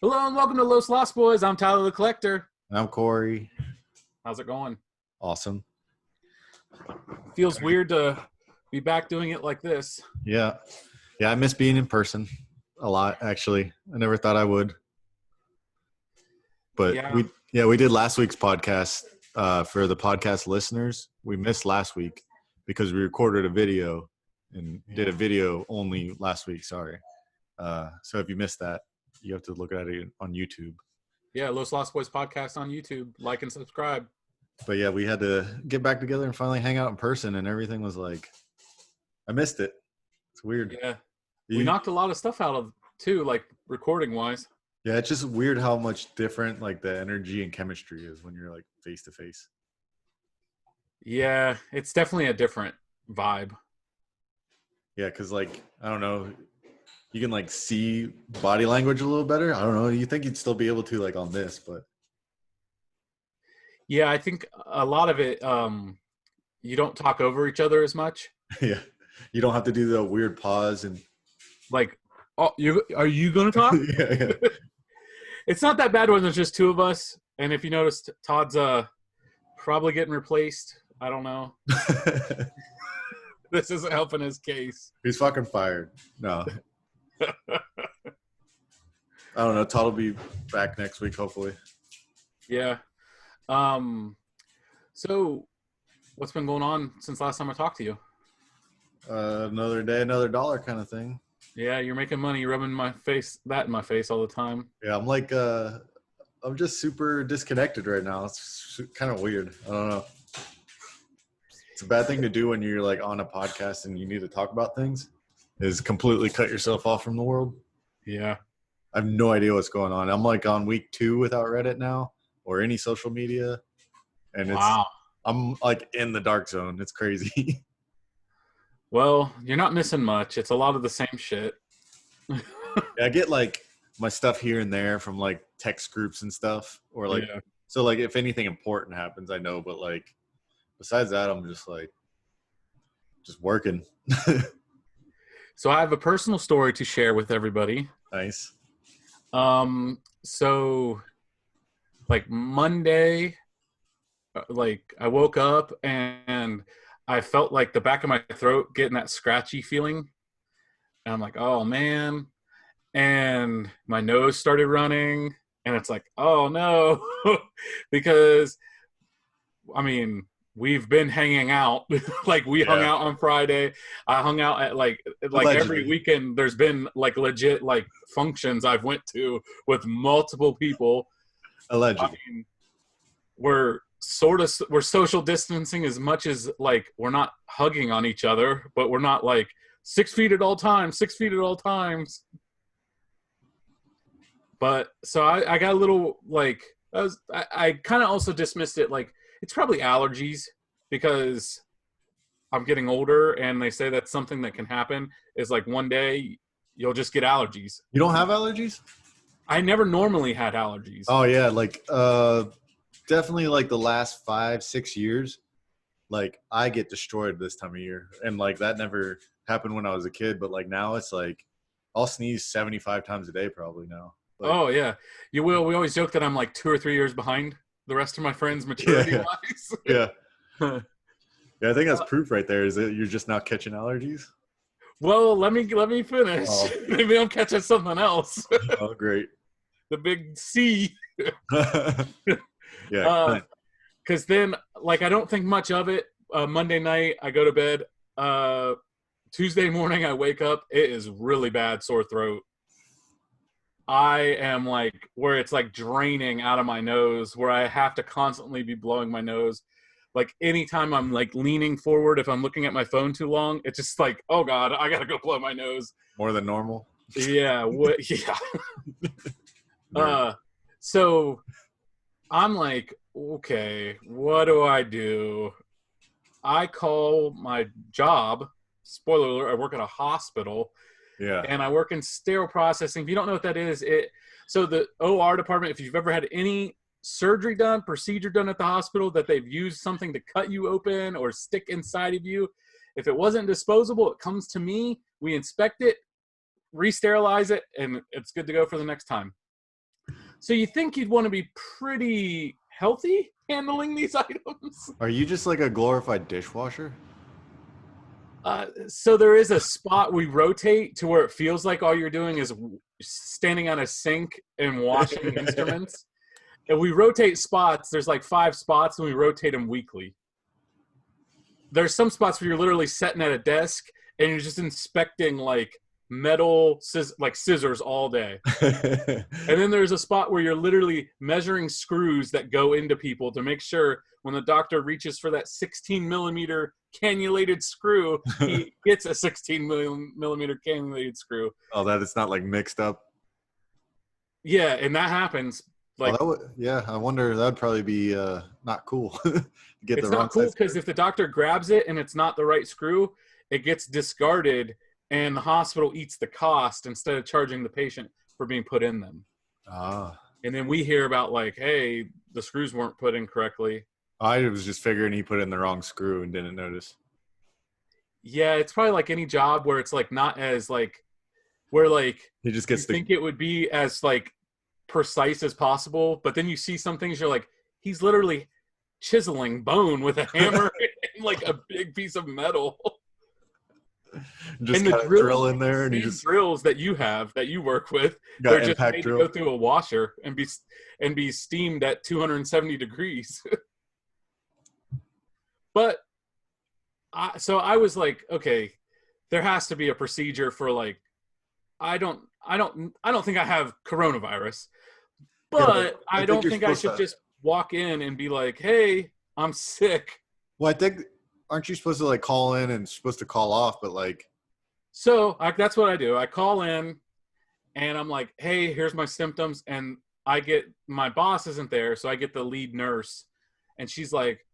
Hello and welcome to Los Lost Boys. I'm Tyler the Collector. I'm Corey. How's it going? Awesome. Feels weird to be back doing it like this. Yeah. I miss being in person a lot, actually. I never thought I would. But we did last week's podcast for the podcast listeners. We missed last week because we recorded a video and did a video only last week. Sorry. So if you missed that, you have to look at it on YouTube. Yeah, Los Lost Boys podcast on YouTube. Like and subscribe. But yeah, we had to get back together and finally hang out in person, and everything was like, I missed it. It's weird. Yeah. We knocked a lot of stuff out of too, like recording wise. Yeah, it's just weird how much different like the energy and chemistry is when you're like face to face. Yeah, it's definitely a different vibe. Yeah, because like, I don't know, you can like see body language a little better. I don't know. You think you'd still be able to like on this, but. Yeah, I think a lot of it, you don't talk over each other as much. Yeah, you don't have to do the weird pause and. Like, oh, are you going to talk? Yeah. It's not that bad when there's just two of us. And if you notice, Todd's probably getting replaced. I don't know. This isn't helping his case. He's fucking fired. No. I don't know. Todd will be back next week, hopefully. Yeah. So what's been going on since last time I talked to you? Another day, another dollar kind of thing. Yeah, you're making money. You're rubbing that in my face all the time. Yeah, I'm like, I'm just super disconnected right now. It's kind of weird. I don't know. It's a bad thing to do when you're like on a podcast and you need to talk about things, is completely cut yourself off from the world. Yeah. I have no idea what's going on. I'm like on week 2 without Reddit now or any social media. And I'm like in the dark zone. It's crazy. Well, you're not missing much. It's a lot of the same shit. Yeah, I get like my stuff here and there from like text groups and stuff, or like, So like if anything important happens, I know, but like besides that, I'm just like, just working. So I have a personal story to share with everybody. Nice. So like Monday, like I woke up and I felt like the back of my throat getting that scratchy feeling. And I'm like, oh man. And my nose started running. And it's like, oh no. Because, I mean, we've been hanging out. Like we hung out on Friday. I hung out at like Allegedly. Every weekend there's been like legit like functions I've went to with multiple people. Allegedly. I mean, we're social distancing as much as like we're not hugging on each other, but we're not like 6 feet at all times. But so I got a little like I kind of also dismissed it like it's probably allergies because I'm getting older and they say that's something that can happen is like one day you'll just get allergies. You don't have allergies? I never normally had allergies. Oh yeah, like definitely like the last 5-6 years, like I get destroyed this time of year, and like that never happened when I was a kid, but like now it's like I'll sneeze 75 times a day probably now. Like, oh yeah, you will. We always joke that I'm like 2 or 3 years behind the rest of my friends maturity wise. Yeah. Yeah, I think that's proof right there. Is that you're just not catching allergies? Well, let me finish. Oh. Maybe I'm catching something else. Oh, great. The big C. Yeah. Because then, like, I don't think much of it. Monday night, I go to bed. Tuesday morning, I wake up. It is really bad sore throat. I am like, where it's like draining out of my nose, where I have to constantly be blowing my nose. Like anytime I'm like leaning forward, if I'm looking at my phone too long, it's just like, oh God, I got to go blow my nose. More than normal? Yeah. Yeah. So I'm like, okay, what do I do? I call my job. Spoiler alert, I work at a hospital. Yeah. And I work in sterile processing. If you don't know what that is, so the OR department, if you've ever had any surgery done, procedure done at the hospital that they've used something to cut you open or stick inside of you, if it wasn't disposable, it comes to me. We inspect it, re-sterilize it, and it's good to go for the next time. So you think you'd want to be pretty healthy handling these items? Are you just like a glorified dishwasher? So there is a spot we rotate to where it feels like all you're doing is standing on a sink and washing instruments. And we rotate spots. There's like 5 spots, and we rotate them weekly. There's some spots where you're literally sitting at a desk and you're just inspecting like metal like scissors all day. And then there's a spot where you're literally measuring screws that go into people to make sure when the doctor reaches for that 16 millimeter cannulated screw, he gets a 16 millimeter cannulated screw. Oh, that it's not like mixed up. Yeah, and that happens. Like, yeah, I wonder, that'd probably be not cool. Get it's the wrong not cool size because if the doctor grabs it and it's not the right screw, it gets discarded and the hospital eats the cost instead of charging the patient for being put in them. Ah. And then we hear about like, hey, the screws weren't put in correctly. I was just figuring he put in the wrong screw and didn't notice. Yeah, it's probably like any job where it's like not as like where like He just gets you think it would be as like precise as possible, but then you see some things you're like, he's literally chiseling bone with a hammer and like a big piece of metal. Just and the drill in there, and you just drills that you have that you work with, got they're just impact made drill. to go through a washer and be steamed at 270 degrees. But so I was like, okay, there has to be a procedure for like, I don't think I have coronavirus, but I don't think I should just walk in and be like, hey, I'm sick. Well, I think, aren't you supposed to like call in and supposed to call off, but like. So that's what I do. I call in and I'm like, hey, here's my symptoms. And my boss isn't there. So I get the lead nurse and she's like,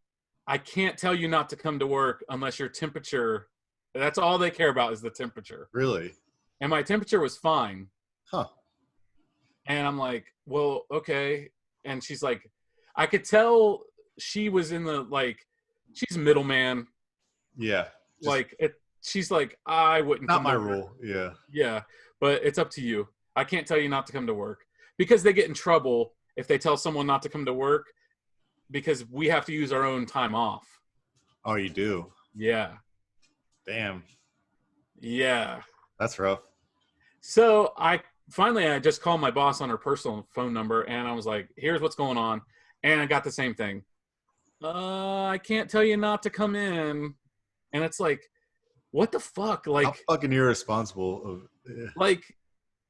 I can't tell you not to come to work unless your temperature, that's all they care about is the temperature. Really? And my temperature was fine. Huh. And I'm like, well, okay. And she's like, I could tell she was in the, like, she's a middleman. Yeah. Like, she's like, I wouldn't. Not my rule. Yeah. Yeah. But it's up to you. I can't tell you not to come to work because they get in trouble if they tell someone not to come to work because we have to use our own time off. Oh, you do? Yeah. Damn. Yeah. That's rough. So I just called my boss on her personal phone number and I was like, here's what's going on. And I got the same thing. I can't tell you not to come in. And it's like, what the fuck? Like, how fucking irresponsible. Like,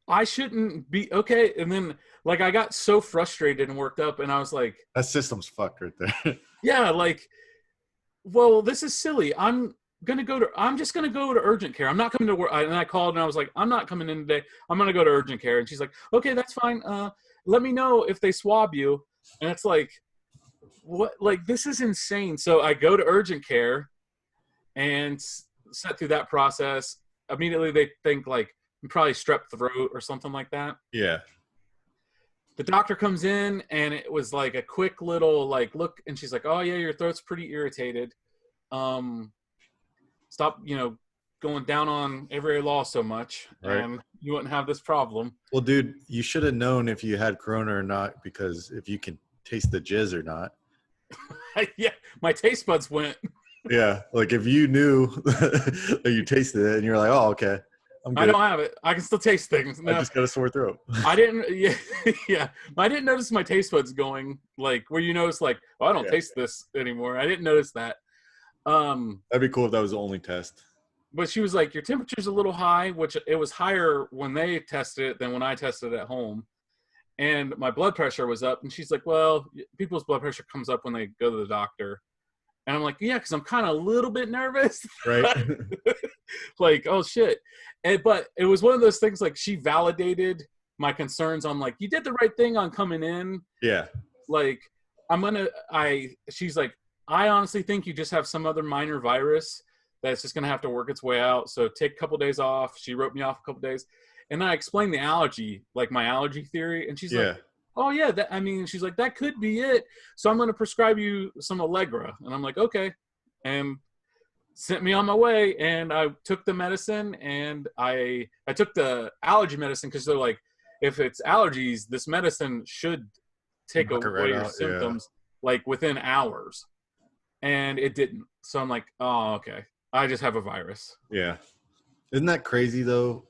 I shouldn't be okay. And then like I got so frustrated and worked up and I was like, that system's fucked right there. Yeah, like, well, this is silly. I'm just gonna go to urgent care. I'm not coming to work. And I called and I was like, I'm not coming in today. I'm gonna go to urgent care. And she's like, okay, that's fine. Let me know if they swab you. And it's like, what? Like, this is insane. So I go to urgent care and set through that process. Immediately they think like probably strep throat or something like that. Yeah. The doctor comes in and it was like a quick little like look and she's like, oh yeah, your throat's pretty irritated. Stop, going down on every law so much, right? And you wouldn't have this problem. Well, dude, you should have known if you had corona or not, because if you can taste the jizz or not. Yeah, my taste buds went. Yeah, like if you knew that you tasted it and you're like, oh, okay, I'm good. I don't have it. I can still taste things. No, I just got a sore throat. I didn't. Yeah, yeah. I didn't notice my taste buds going like where you notice like, oh, I don't taste this anymore. I didn't notice that. That'd be cool if that was the only test. But she was like, your temperature's a little high, which it was higher when they tested it than when I tested it at home. And my blood pressure was up. And she's like, well, people's blood pressure comes up when they go to the doctor. And I'm like, yeah, because I'm kind of a little bit nervous. Right. Like, oh, shit. But it was one of those things like she validated my concerns. I'm like, you did the right thing on coming in. Yeah. Like, she's like, I honestly think you just have some other minor virus that's just going to have to work its way out. So take a couple days off. She wrote me off a couple days. And I explained the allergy, like my allergy theory. And she's like, oh, yeah. She's like, that could be it. So I'm going to prescribe you some Allegra. And I'm like, okay. And sent me on my way. And I took the medicine and I took the allergy medicine because they're like, if it's allergies, this medicine should take Knock it away right your out, symptoms like within hours. And it didn't. So I'm like, oh, okay. I just have a virus. Yeah. Isn't that crazy though?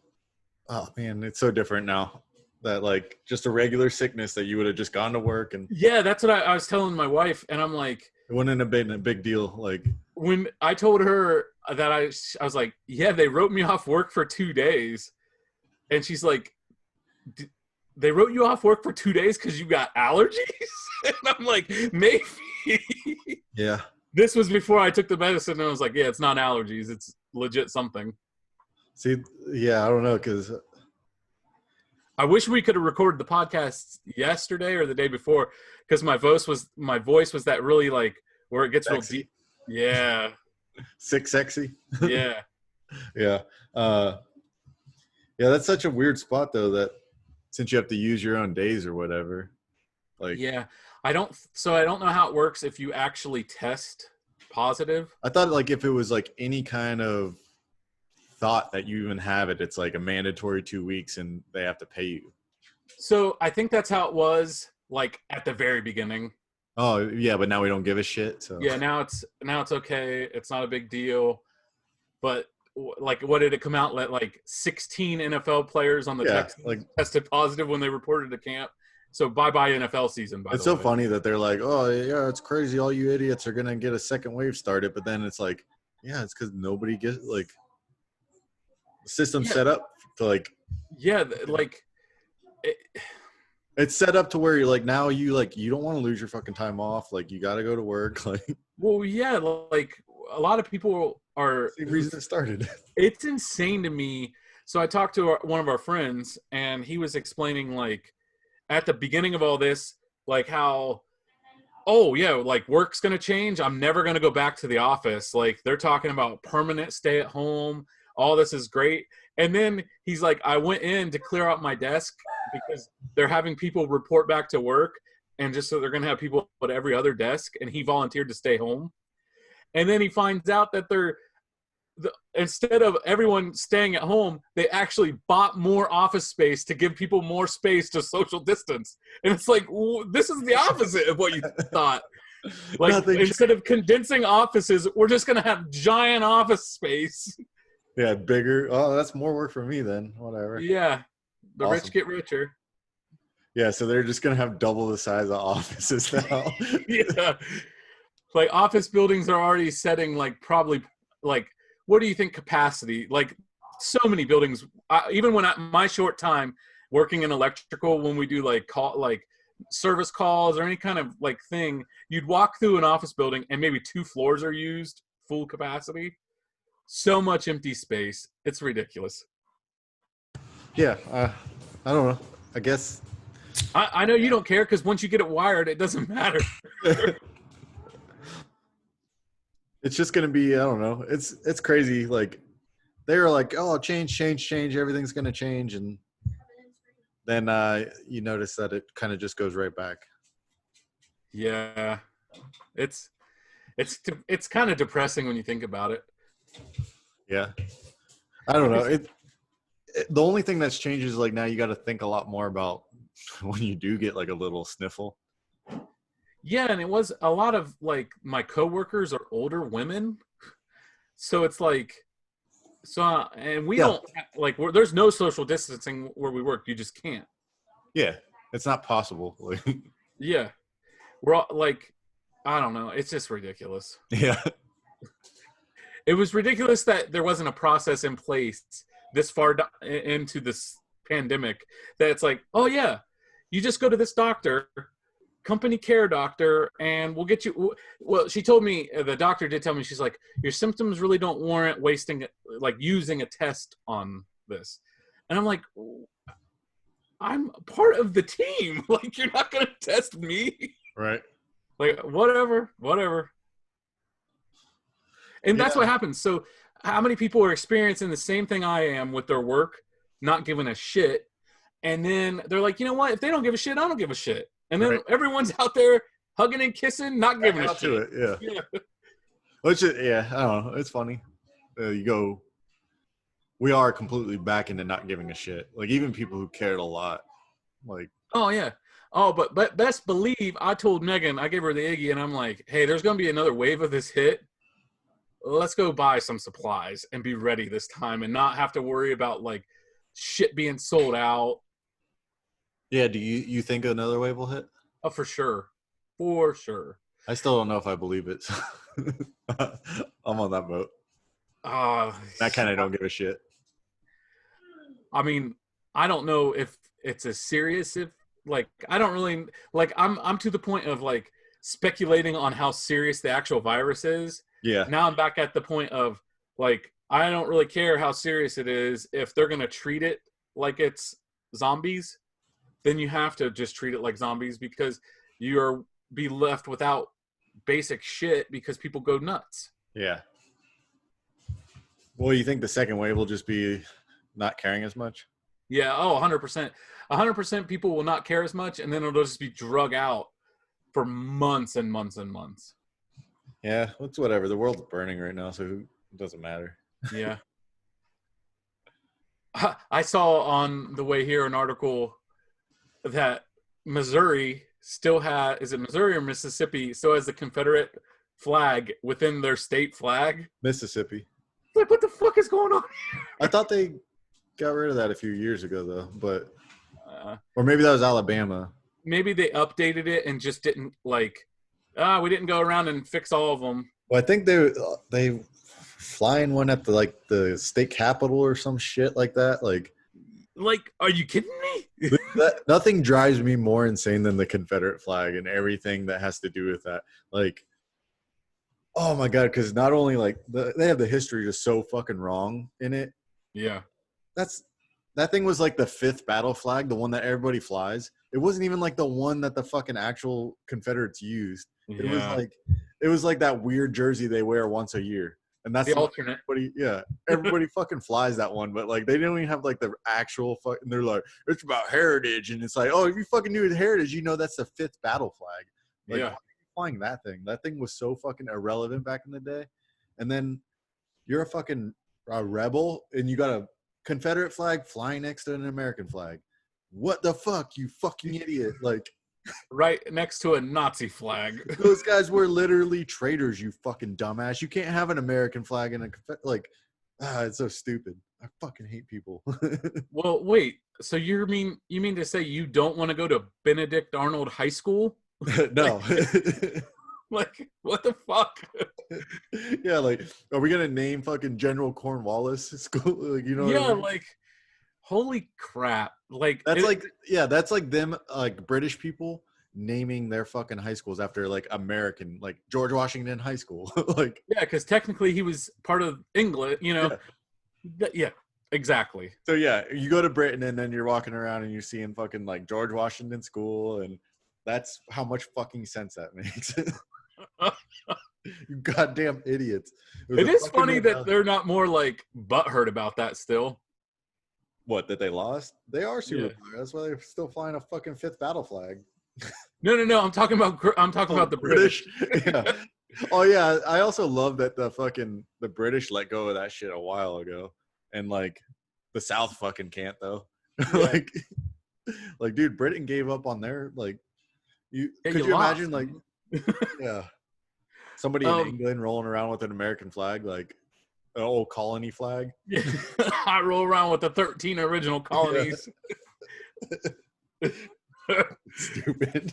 Oh man, it's so different now. That like just a regular sickness that you would have just gone to work and Yeah, that's what I was telling my wife. And I'm like, it wouldn't have been a big deal. Like when I told her that I was like, yeah, they wrote me off work for 2 days. And she's like, they wrote you off work for 2 days because you got allergies? And I'm like, maybe. yeah. This was before I took the medicine, and I was like, yeah, it's not allergies. It's legit something. See, yeah, I don't know because I wish we could have recorded the podcast yesterday or the day before because my voice was that really like where it gets real deep. Yeah. sick sexy. Yeah. Yeah. Yeah, that's such a weird spot though that since you have to use your own days or whatever. Like yeah. I don't know how it works if you actually test positive. I thought like if it was like any kind of thought that you even have it, it's like a mandatory 2 weeks and they have to pay you. So I think that's how it was like at the very beginning. Oh yeah, but now we don't give a shit. So Yeah, now it's okay. It's not a big deal. But like, what did it come out? Like 16 NFL players on the Texans like tested positive when they reported to camp. So bye NFL season. It's so funny that they're like, oh yeah, it's crazy. All you idiots are gonna get a second wave started, but then it's like, yeah, it's because nobody gets like the system set up to like. Yeah, like. It's set up to where you're like now you don't want to lose your fucking time off. Like you got to go to work. Like, well, yeah, like a lot of people are. Same reason it started. It's insane to me. So I talked to one of our friends, and he was explaining like at the beginning of all this, like how, oh yeah, like work's gonna change. I'm never gonna go back to the office. Like they're talking about permanent stay at home. All this is great. And then he's like, I went in to clear out my desk because they're having people report back to work, and just so they're going to have people at every other desk, and he volunteered to stay home. And then he finds out that instead of everyone staying at home, they actually bought more office space to give people more space to social distance. And it's like, this is the opposite of what you thought. Like instead of condensing offices, we're just going to have giant office space. Yeah, bigger. Oh, that's more work for me then. Whatever. Yeah. The rich get richer. Yeah, so they're just going to have double the size of offices now. Yeah. Like office buildings are already setting like probably like, what do you think capacity? Like so many buildings, even when my short time working in electrical, when we do like service calls or any kind of like thing, you'd walk through an office building and maybe 2 floors are used full capacity. So much empty space. It's ridiculous. Yeah. I don't know. I guess. I know you don't care because once you get it wired, it doesn't matter. It's just going to be, I don't know. It's crazy. Like they're like, oh, change. Everything's going to change. And then you notice that it kind of just goes right back. Yeah. It's kind of depressing when you think about it. Yeah. I don't know. The only thing that's changed is like now you got to think a lot more about when you do get like a little sniffle. Yeah, and it was a lot of like my coworkers are older women, so it's like, and we don't like there's no social distancing where we work. You just can't. Yeah, it's not possible. Yeah, we're all like, I don't know. It's just ridiculous. Yeah, it was ridiculous that there wasn't a process in place this far into this pandemic that it's like, oh yeah, you just go to this doctor, company care doctor, and we'll get you. Well, she told me, the doctor did tell me, she's like, your symptoms really don't warrant using a test on this. And I'm like, I'm part of the team. Like, you're not going to test me. Right. Like, whatever. And that's what happens. So how many people are experiencing the same thing I am with their work, not giving a shit? And then they're like, you know what? If they don't give a shit, I don't give a shit. And then everyone's out there hugging and kissing, not giving a shit. To it, yeah. Which is, I don't know. It's funny. We are completely back into not giving a shit. Like even people who cared a lot Like, Oh yeah. Oh, but best believe I told Megan, I gave her the Iggy, and I'm like, hey, there's gonna be another wave of this hit. Let's go buy some supplies and be ready this time, and not have to worry about like shit being sold out. yeah, do you think another wave will hit? Oh, for sure, for sure. I still don't know if I believe it. So I'm on that boat. Uh, I kind of don't give a shit. I mean, I don't know if it's as serious if like I don't really like I'm to the point of like speculating on how serious the actual virus is. Yeah. Now I'm back at the point of like I don't really care how serious it is. If they're gonna treat it like it's zombies, then you have to just treat it like zombies because you're be left without basic shit because people go nuts. Yeah. Well, you think the second wave will just be not caring as much? Yeah, oh, 100%. 100% people will not care as much, and then it'll just be drug out for months and months and months. Yeah, it's whatever. The world's burning right now, so it doesn't matter. Yeah. I saw on the way here an article that Missouri still has, is it Missouri or Mississippi, still has the Confederate flag within their state flag. Mississippi. Like, what the fuck is going on? I thought they got rid of that a few years ago, though. But Uh, or maybe that was Alabama. maybe they updated it and just didn't like, we didn't go around and fix all of them. Well, I think they flying one at the state capitol or some shit like that. Like, are you kidding me? Nothing drives me more insane than the Confederate flag and everything that has to do with that. Like, oh my god, because not only like they have the history just so fucking wrong in it. Yeah. That thing was like the 5th battle flag, the one that everybody flies. It wasn't even like the one that the fucking actual Confederates used. Yeah. It was like that weird jersey they wear once a year. And that's The alternate. Everybody fucking flies that one, but like they don't even have like the actual fucking. They're like, it's about heritage, and it's like, oh, if you fucking knew the heritage, you know that's the 5th battle flag. Like, Yeah. why are you flying that thing? That thing was so fucking irrelevant back in the day. And then you're a fucking rebel, and you got a Confederate flag flying next to an American flag. What the fuck, you fucking idiot! Like, Right next to a Nazi flag. those guys were literally traitors, you fucking dumbass. You can't have an American flag and it's so stupid. I fucking hate people. Well, wait. So you mean to say you don't want to go to Benedict Arnold High School? No. Like, what the fuck? Yeah, like, are we gonna name fucking General Cornwallis school? Like, you know? Yeah, what I mean? like, holy crap! Like, that's like them, like British people naming their fucking high schools after like American, like George Washington High School. Like, yeah, because technically he was part of England. You know, yeah, exactly. so yeah, you go to Britain and then you're walking around and you're seeing fucking like George Washington School, and that's how much fucking sense that makes. You goddamn idiots. It is funny that they're not more like butthurt about that still. What, that they lost? They are super butthurt. That's why they're still flying a fucking 5th battle flag. No. I'm talking about the British. Yeah. Oh yeah. I also love that the British let go of that shit a while ago, and like the South fucking can't though. Yeah. like, dude, Britain gave up on their like. Could you lost. imagine like, yeah, somebody in England rolling around with an American flag, like an old colony flag? I roll around with the 13 original colonies. Yeah. Stupid.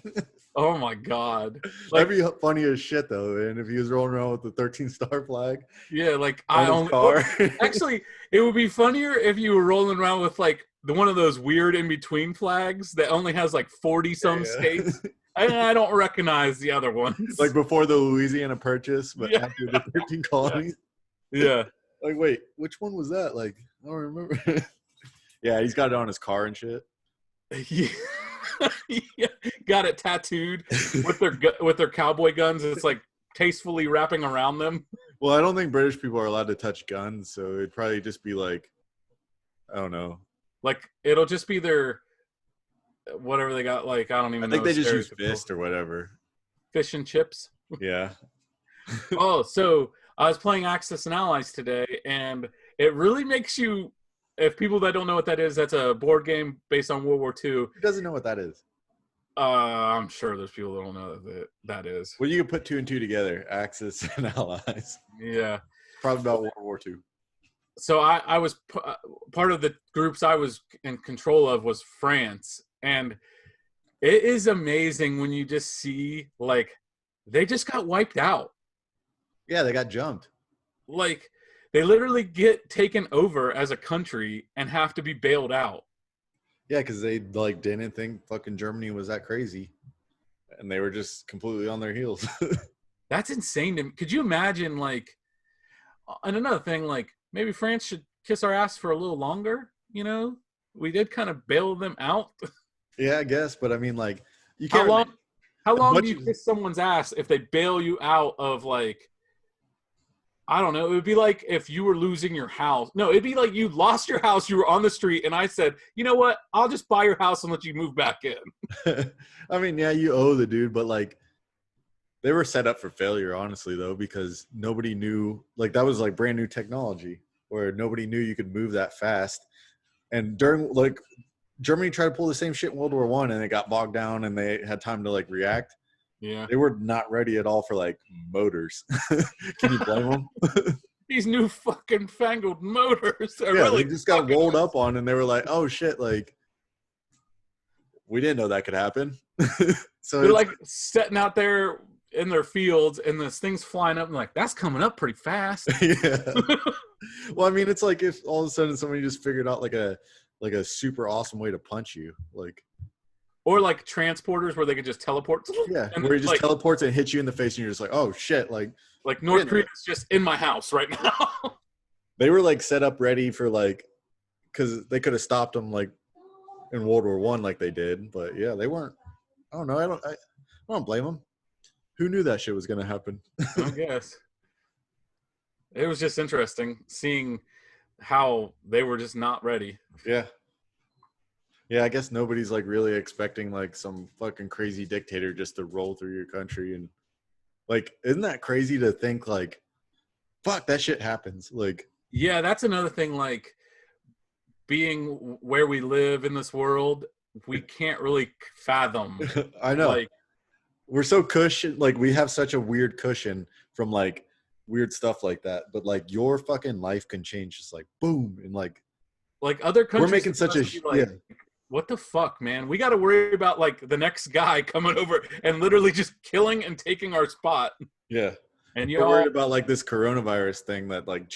Oh my god. Like, that'd be funny as shit though, man, if he was rolling around with the 13-star flag. Yeah, like car. Actually, it would be funnier if you were rolling around with like one of those weird in between flags that only has like 40 some states. I don't recognize the other ones. Like before the Louisiana Purchase, but after the 13 colonies. Yeah. Like, wait, which one was that? Like, I don't remember. Yeah, he's got it on his car and shit. Yeah. Yeah. Got it tattooed with their cowboy guns. It's like tastefully wrapping around them. Well, I don't think British people are allowed to touch guns, so it'd probably just be like, I don't know. Like, it'll just be their whatever they got. Like, I don't even know. I think they just use fist or whatever. Fish and chips. Yeah. Oh, so I was playing Axis and Allies today, and it really makes you if people that don't know what that is, that's a board game based on World War II. Who doesn't know what that is? I'm sure there's people that don't know that that is. Well, you can put 2 and 2 together, Axis and Allies. Yeah. Probably about World War II. So I was part of the groups I was in control of was France, and it is amazing when you just see like they just got wiped out. Yeah, they got jumped. Like they literally get taken over as a country and have to be bailed out. Yeah, because they like didn't think fucking Germany was that crazy, and they were just completely on their heels. That's insane to me. Could you imagine like? And another thing, like maybe France should kiss our ass for a little longer. You know, we did kind of bail them out. Yeah, I guess, but I mean, like, you can't. How long do you kiss someone's ass if they bail you out of like? I don't know. It would be like if you were losing your house. No, it'd be like you lost your house. You were on the street, and I said, "You know what? I'll just buy your house and let you move back in." I mean, yeah, you owe the dude, but like, they were set up for failure, honestly, though, because nobody knew. Like, that was like brand new technology, where nobody knew you could move that fast. And during like, Germany tried to pull the same shit in World War I, and it got bogged down, and they had time to like react. Yeah, they were not ready at all for like motors. Can you blame them? These new fucking fangled motors. Yeah, really, they just got rolled up on, and they were like, "Oh shit!" Like, we didn't know that could happen. So they're like sitting out there in their fields, and this thing's flying up, and like that's coming up pretty fast. Yeah. Well, I mean, it's like if all of a sudden somebody just figured out like a super awesome way to punch you, like. Or like transporters where they could just teleport. Yeah, and where he just like, teleports and hits you in the face, and you're just like, oh shit, like North Korea is just in my house right now. They were like set up ready for like, because they could have stopped them like in World War I, like they did, but yeah, they weren't. I don't know. I don't blame them. Who knew that shit was gonna happen? I guess it was just interesting seeing how they were just not ready. Yeah. Yeah, I guess nobody's like really expecting like some fucking crazy dictator just to roll through your country. And like, isn't that crazy to think like, fuck, that shit happens? Like, yeah, that's another thing. Like, being where we live in this world, we can't really fathom. I know. Like, we're so cushioned. Like, we have such a weird cushion from like weird stuff like that. But like, your fucking life can change just like boom. And like other countries, we're making such a like, what the fuck, man? We got to worry about like the next guy coming over and literally just killing and taking our spot. Yeah. And you're worried about like this coronavirus thing that like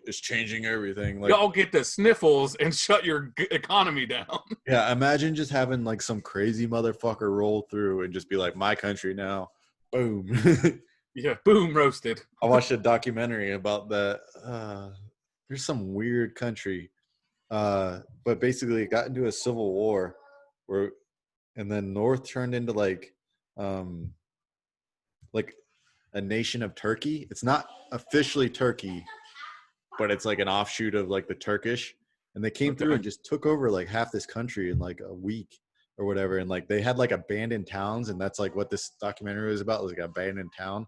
is changing everything. Like, y'all get the sniffles and shut your economy down. Yeah. Imagine just having like some crazy motherfucker roll through and just be like, my country now. Boom. Yeah. Boom. Roasted. I watched a documentary about that. There's some weird country. But basically it got into a civil war and then North turned into like a nation of Turkey. It's not officially Turkey, but it's like an offshoot of like the Turkish, and they came through and just took over like half this country in like a week or whatever. And like, they had like abandoned towns, and that's like what this documentary was about, like abandoned town.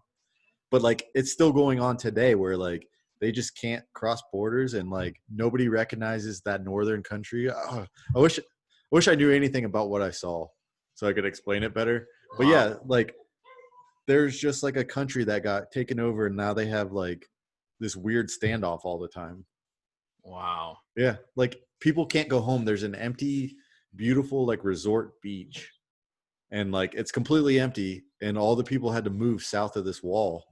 But like, it's still going on today where like, they just can't cross borders, and like nobody recognizes that northern country. Oh, I wish I knew anything about what I saw so I could explain it better. Wow. But yeah, like there's just like a country that got taken over, and now they have like this weird standoff all the time. Wow. Yeah, like people can't go home. There's an empty, beautiful like resort beach, and like it's completely empty, and all the people had to move south of this wall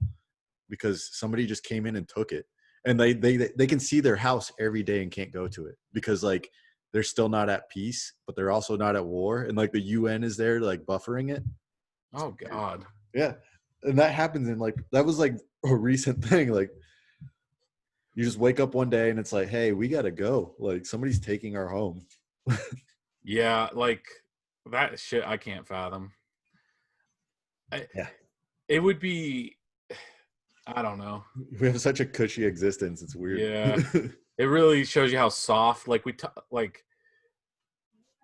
because somebody just came in and took it. And they can see their house every day and can't go to it because like they're still not at peace, but they're also not at war. And like the UN is there like buffering it. Oh God. Yeah. And that happens in like, that was like a recent thing. Like you just wake up one day and it's like, hey, we got to go. Like somebody's taking our home. Yeah. Like that shit I can't fathom. Yeah. It would be, I don't know. We have such a cushy existence. It's weird. Yeah. It really shows you how soft, like like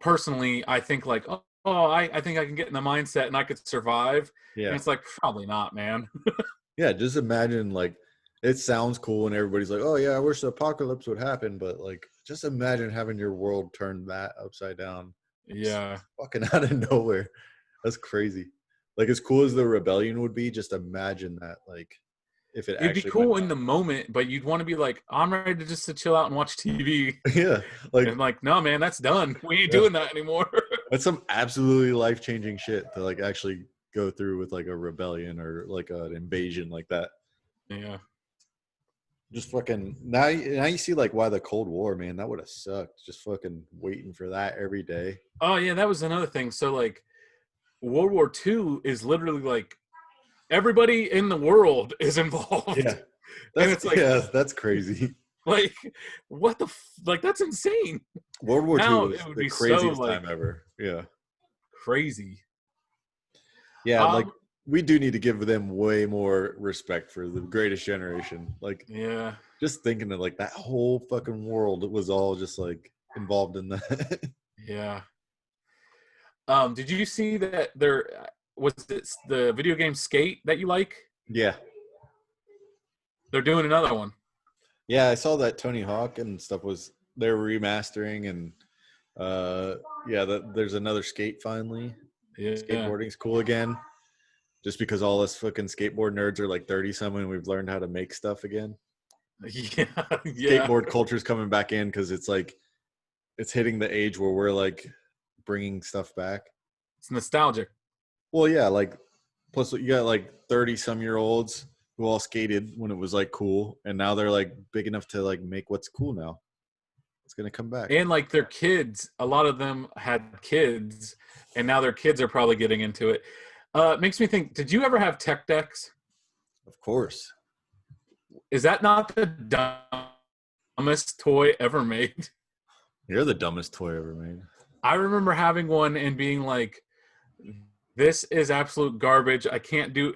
personally, I think like, I think I can get in the mindset and I could survive. Yeah. And it's like, probably not, man. Yeah. Just imagine like, it sounds cool and everybody's like, oh yeah, I wish the apocalypse would happen. But like, Just imagine having your world turned that upside down. Just Yeah. fucking out of nowhere. That's crazy. Like as cool as the rebellion would be, just imagine that. Like if it It'd be actually went cool in the moment, but you'd want to be like, I'm ready to just to chill out and watch TV. down. Yeah. Like And like, no, man, that's done. We ain't yeah, doing that anymore. that's some absolutely life changing shit to like actually go through with like a rebellion or like an invasion like that. Yeah. Just fucking now you see like why the Cold War, man, that would have sucked. Just fucking waiting for that every day. Oh yeah, that was another thing. So like World War II is literally like everybody in the world is involved. Yeah. And That's it's like yeah, that's crazy. like what the like that's insane. World War II Now was it would the be so craziest like time ever. Yeah. crazy. Yeah, like Um we do need to give them way more respect for the greatest generation. Like yeah. just thinking of like that whole fucking world was all just like involved in that. Yeah. Did you see that there was this the video game Skate that you like? Yeah. They're doing another one. Yeah, I saw that Tony Hawk and stuff was they're remastering and yeah, there's another skate finally. Yeah. Skateboarding's cool again. Just because all us fucking skateboard nerds are like 30 something and we've learned how to make stuff again. Yeah. Yeah. Skateboard culture's coming back in because it's like it's hitting the age where we're like bringing stuff back. It's nostalgic. Well, yeah, like plus you got like 30 some year olds who all skated when it was like cool and now they're like big enough to like make what's cool now. It's going to come back. And like their kids, a lot of them had kids, and now their kids are probably getting into it. It makes me think, did you ever have tech decks? Of course. Is that not the dumbest toy ever made? You're the dumbest toy ever made. I remember having one and being like, this is absolute garbage. I can't do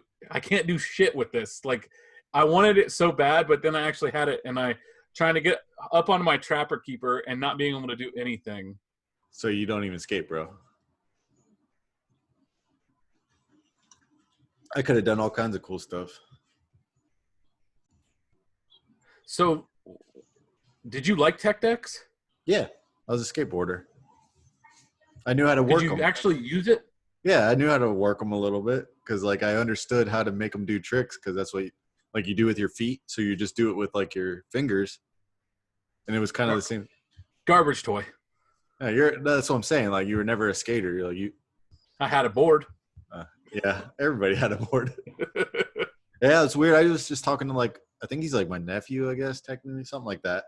shit with this. Like I wanted it so bad, but then I actually had it and I trying to get up onto my trapper keeper and not being able to do anything. So you don't even skate, bro. I could have done all kinds of cool stuff. So did you like tech decks? Yeah, I was a skateboarder. I knew how to work Did you them. actually use it? Yeah, I knew how to work them a little bit because like I understood how to make them do tricks because that's what like you do with your feet. So you just do it with like your fingers, and it was kind of the same. Garbage toy. Yeah, that's what I'm saying. Like you were never a skater. You're like you. I had a board. Yeah, everybody had a board. Yeah, it's weird. I was just talking to like I think he's like my nephew, I guess technically something like that.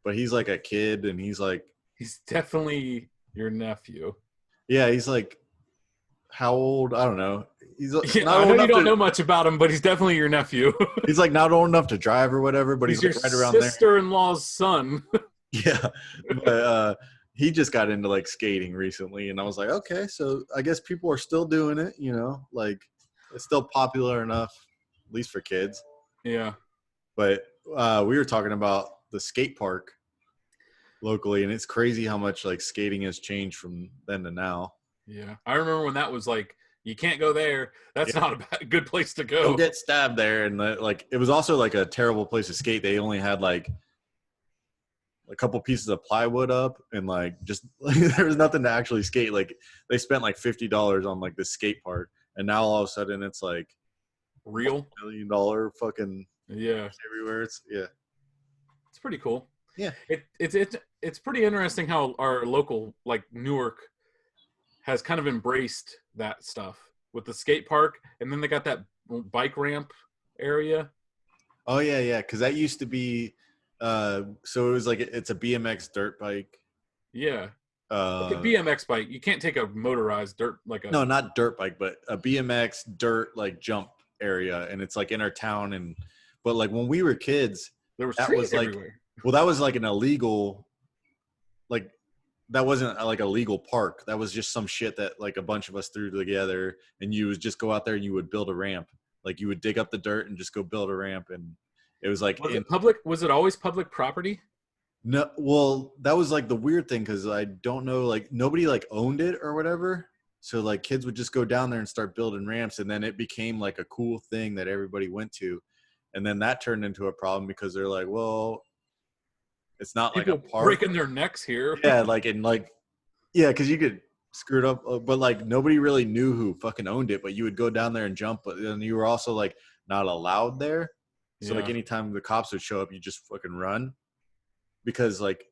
But he's like a kid, and he's like He's definitely your nephew. yeah, he's like how old? I don't know. He's Yeah, not I old know you enough don't to. know much about him, but he's definitely your nephew. He's like not old enough to drive or whatever, but he's He's your like right around there. sister-in-law's son. Yeah, but he just got into like skating recently, and I was like, okay, so I guess people are still doing it. You know, like it's still popular enough, at least for kids. Yeah. But we were talking about the skate park locally, and it's crazy how much like skating has changed from then to now. Yeah. I remember when that was like, you can't go there. That's Yeah. not a good place to go. Don't get stabbed there, and like it was also like a terrible place to skate. They only had like a couple pieces of plywood up and like just like, there was nothing to actually skate. Like they spent like $50 on like the skate park, and now all of a sudden it's like Real? $1 million fucking Yeah. everywhere. It's yeah. It's pretty cool. Yeah. It's pretty interesting how our local like Newark has kind of embraced that stuff with the skate park, and then they got that bike ramp area. Oh yeah, because that used to be so it was like it's a BMX dirt bike. Yeah. Like a BMX bike. You can't take a motorized dirt like a no, not dirt bike, but a BMX dirt like jump area, and it's like in our town. And but like when we were kids, there was that trees was like everywhere. well, that was like an illegal, like that wasn't like a legal park. That was just some shit that like a bunch of us threw together, and you would just go out there and you would build a ramp. Like you would dig up the dirt and just go build a ramp, and it was like Was it public? Was it always public property? No, well, that was like the weird thing because I don't know, like nobody like owned it or whatever. So like kids would just go down there and start building ramps, and then it became like a cool thing that everybody went to, and then that turned into a problem because they're like, well, It's not like a People park. breaking their necks here. Yeah, yeah, because you could screw it up, but like nobody really knew who fucking owned it. But you would go down there and jump, but then you were also like not allowed there. So like Yeah. anytime the cops would show up, you just fucking run because like.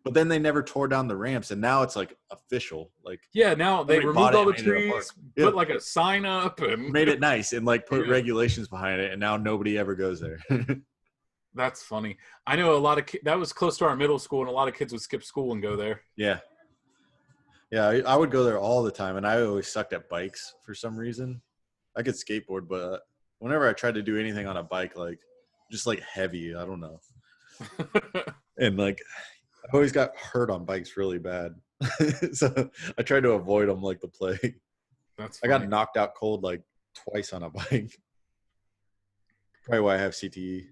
But then they never tore down the ramps, and now it's like official. Like Yeah, now they somebody bought removed it all the and made it a park. trees, Yeah, put like a sign up, and made it nice and like put Yeah. regulations behind it, and now nobody ever goes there. That's funny. I know a lot of that was close to our middle school, and a lot of kids would skip school and go there. Yeah. Yeah, I would go there all the time, and I always sucked at bikes for some reason. I could skateboard, but whenever I tried to do anything on a bike, like just like heavy, I don't know. And like I always got hurt on bikes really bad. So I tried to avoid them like the plague. That's I funny. got knocked out cold like twice on a bike. Probably why I have CTE.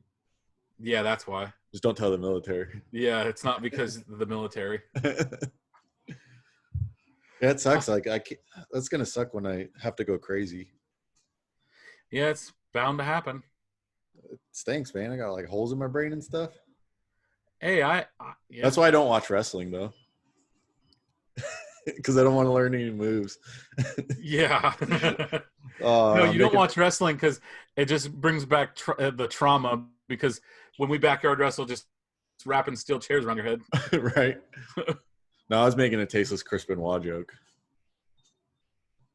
Yeah, that's why. Just don't tell the military. Yeah, it's not because of the military. Yeah, it sucks. Like that's gonna suck when I have to go crazy. Yeah, it's bound to happen. It stinks, man. I got like holes in my brain and stuff. Hey, yeah. That's why I don't watch wrestling though, because I don't want to learn any moves. Yeah. No, you don't watch wrestling because it just brings back the trauma. Because when we backyard wrestle, just wrapping steel chairs around your head. Right. No, I was making a tasteless Chris Benoit joke.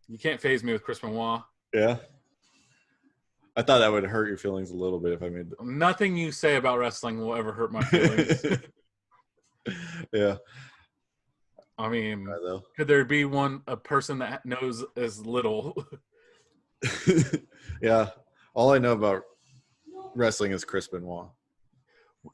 You can't phase me with Chris Benoit. Yeah. I thought that would hurt your feelings a little bit if I made that. Nothing you say about wrestling will ever hurt my feelings. Yeah. I mean, could there be a person that knows as little? Yeah. All I know about wrestling is Chris Benoit.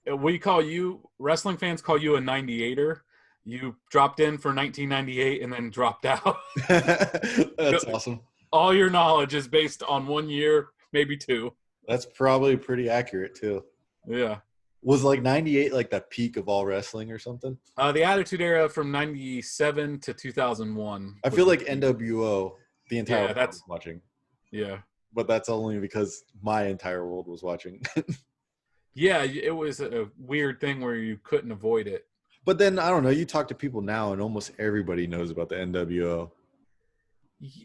Wrestling fans call you a 98er. You dropped in for 1998 and then dropped out. That's awesome. All your knowledge is based on 1 year, maybe 2. That's probably pretty accurate too. Yeah. Was like 98 like the peak of all wrestling or something? The Attitude Era from 97 to 2001. I feel like NWO, the entire world was watching. Yeah. But that's only because my entire world was watching. Yeah, it was a weird thing where you couldn't avoid it. But then, I don't know, you talk to people now and almost everybody knows about the NWO.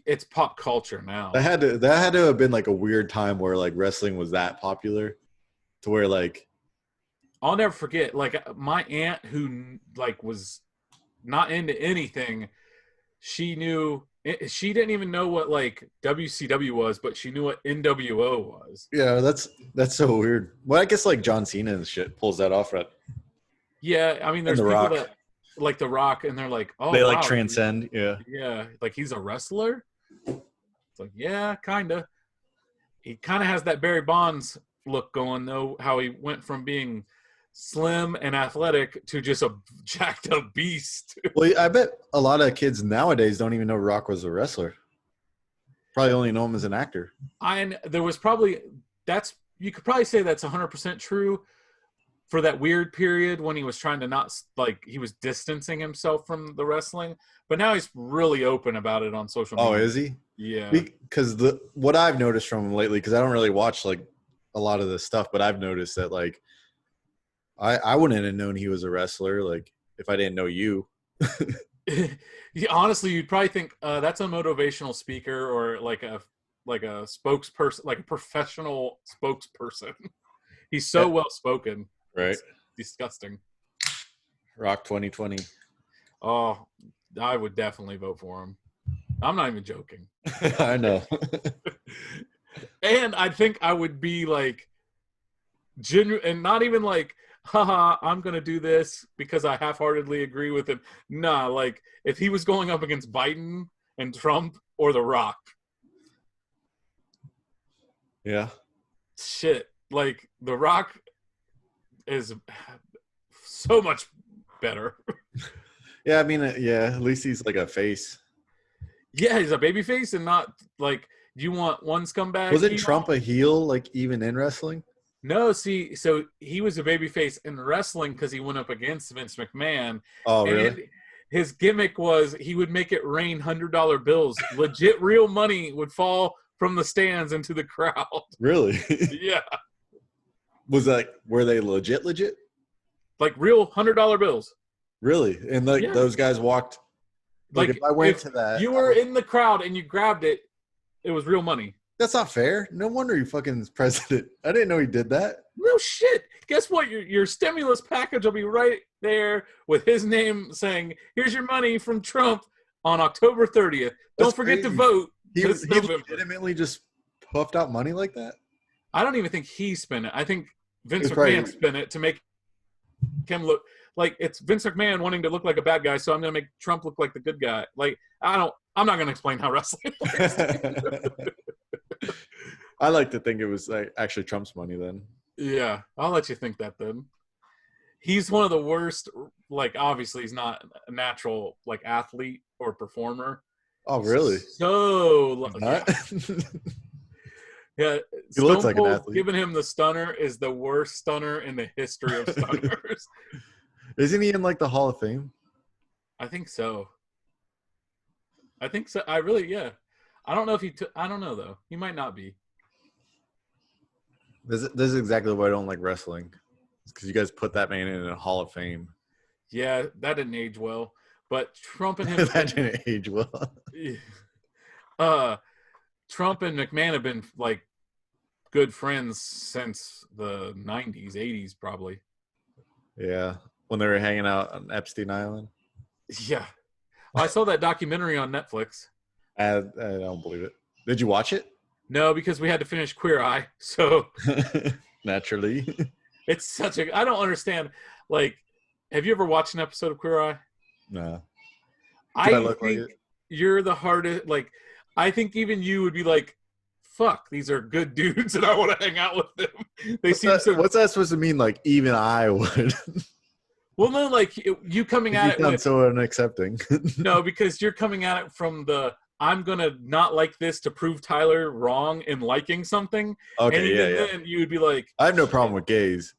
It's pop culture now. That had to have been like a weird time where like wrestling was that popular to where like I'll never forget, like my aunt who like was not into anything, she didn't even know what like WCW was, but she knew what NWO was. Yeah, that's so weird. Well, I guess like John Cena and shit pulls that off, right? Yeah, I mean, there's people Rock. that like The Rock, and they're like, oh, they wow, like transcend. Yeah, yeah, like he's a wrestler. It's like, yeah, kind of. He kind of has that Barry Bonds look going, though. How he went from being slim and athletic to just a jacked up beast. Well, I bet a lot of kids nowadays don't even know Rock was a wrestler. Probably only know him as an actor. And there was probably you could probably say that's 100% true for that weird period when he was trying to not like he was distancing himself from the wrestling, but now he's really open about it on social media. Oh, is he? Yeah. Because what I've noticed from him lately, because I don't really watch like a lot of this stuff, but I've noticed that like I wouldn't have known he was a wrestler like if I didn't know you. Yeah, honestly, you'd probably think that's a motivational speaker or like a spokesperson, like a professional spokesperson. He's so well spoken. Right. It's disgusting. Rock 2020. Oh, I would definitely vote for him. I'm not even joking. I know. And I think I would be like genuine and not even like, haha, I'm going to do this because I half-heartedly agree with him. Nah, like if he was going up against Biden and Trump or The Rock. Yeah. Shit. Like The Rock is so much better. Yeah, I mean, yeah, at least he's like a face. Yeah, he's a baby face and not like, do you want one scumbag? Wasn't Trump a heel, like even in wrestling? No, see, so he was a babyface in wrestling because he went up against Vince McMahon. Oh, really? And his gimmick was he would make it rain $100 bills. Legit real money would fall from the stands into the crowd. Really? Yeah. Were they legit? like real $100 bills. Really? And like Yeah. those guys walked. Like if I went to that, you were in the crowd and you grabbed it, it was real money. that's not fair. No wonder he fucking is president. I didn't know he did that. No shit. Guess what? Your stimulus package will be right there with his name saying, "Here's your money from Trump on October 30th. Don't forget to vote." He legitimately just puffed out money like that? I don't even think he spent it. I think Vince It's McMahon probably- spent it to make him look like it's Vince McMahon wanting to look like a bad guy, so I'm going to make Trump look like the good guy. Like, I'm not going to explain how wrestling works. I like to think it was like actually Trump's money then. Yeah, I'll let you think that then. He's one of the worst. Like, obviously, he's not a natural like athlete or performer. Oh, really? So yeah, He looks like an Cold athlete. giving him the stunner is the worst stunner in the history of stunners. Isn't he in like the Hall of Fame? I think so. I really, yeah. I don't know if I don't know though. He might not be. This is exactly why I don't like wrestling. It's because you guys put that man in a Hall of Fame. Yeah, that didn't age well. But Trump and him, That didn't age well. Trump and McMahon have been like good friends since the 90s, 80s probably. Yeah, when they were hanging out on Epstein Island. Yeah. Well, I saw that documentary on Netflix. I don't believe it. Did you watch it? No, because we had to finish Queer Eye. So Naturally. it's such a – I don't understand. Like, have you ever watched an episode of Queer Eye? No. I look like think it? you're the hardest – like, I think even you would be like, fuck, these are good dudes and I want to hang out with them. They seem so – What's that supposed to mean? Like, even I would. Well, no, like you coming at You it sound with, so unaccepting. no, because you're coming at it from the I'm gonna not like this to prove Tyler wrong in liking something. Okay, and yeah. then you would be like, I have no problem with gays.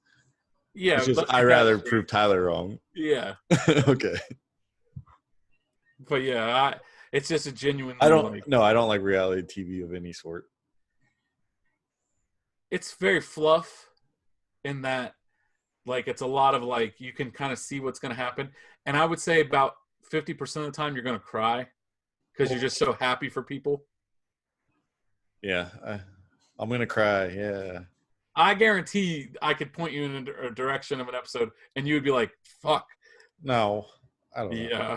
yeah, It's just let's I get rather that prove Tyler wrong. yeah, Okay. but yeah, it's just a genuine. I don't like, I don't like reality TV of any sort. it's very fluff in that, like, it's a lot of like you can kind of see what's gonna happen, and I would say about 50% of the time you're gonna cry because you're just so happy for people. Yeah, I'm gonna cry. Yeah. I guarantee I could point you in a direction of an episode, and you would be like, "Fuck." No, I don't know. Yeah.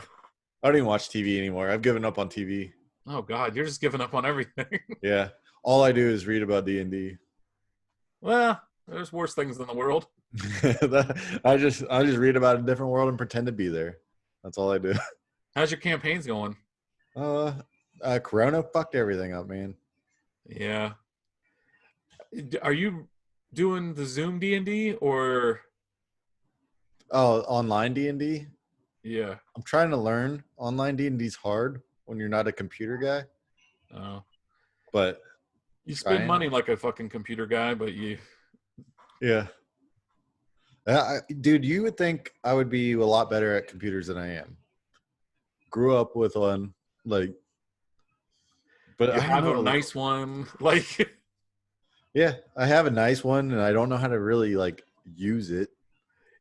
I don't even watch TV anymore. I've given up on TV. Oh God, you're just giving up on everything. Yeah, all I do is read about D&D. Well, there's worse things in the world. I just read about a different world and pretend to be there. That's all I do. How's your campaigns going? Corona fucked everything up, man. Yeah. Are you doing the Zoom D&D or? Oh, online D&D? Yeah. I'm trying to learn. Online D&D's hard when you're not a computer guy. Oh. But You spend money like a fucking computer guy, but you. Yeah. Dude, you would think I would be a lot better at computers than I am. Grew up with one, like, but You I have don't know, a nice one, like. Yeah, I have a nice one, and I don't know how to really like use it.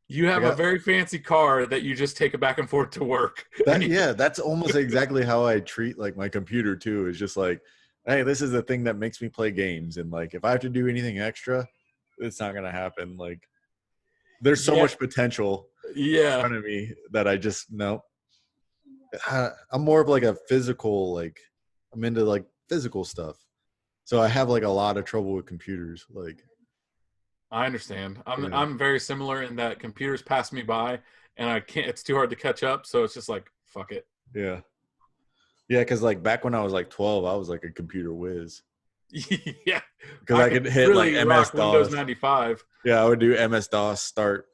You have a very fancy car that you just take it back and forth to work. Yeah, that's almost exactly how I treat like my computer too. Is just like, hey, this is the thing that makes me play games, and like if I have to do anything extra, it's not gonna happen. Like, there's so much potential in front of me that I just no. I'm more of like a physical, like I'm into like physical stuff, so I have like a lot of trouble with computers. Like, I understand. I'm very similar in that computers pass me by and I can't. It's too hard to catch up, so it's just like fuck it. Yeah, because like back when I was like 12, I was like a computer whiz. Yeah, because I could hit really like MS DOS. Windows 95. Yeah, I would do MS DOS start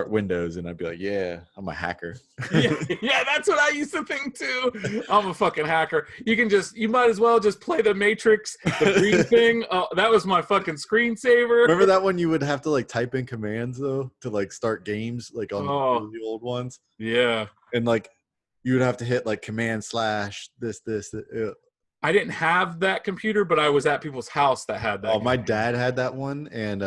Windows, and I'd be like, yeah, I'm a hacker. yeah, that's what I used to think too. I'm a fucking hacker. You might as well just play the Matrix, the green thing. That was my fucking screensaver. Remember that one you would have to like type in commands though to like start games like on the old ones? Yeah. And like you would have to hit like command / this. I didn't have that computer, but I was at people's house that had that. Oh, my dad had that one, and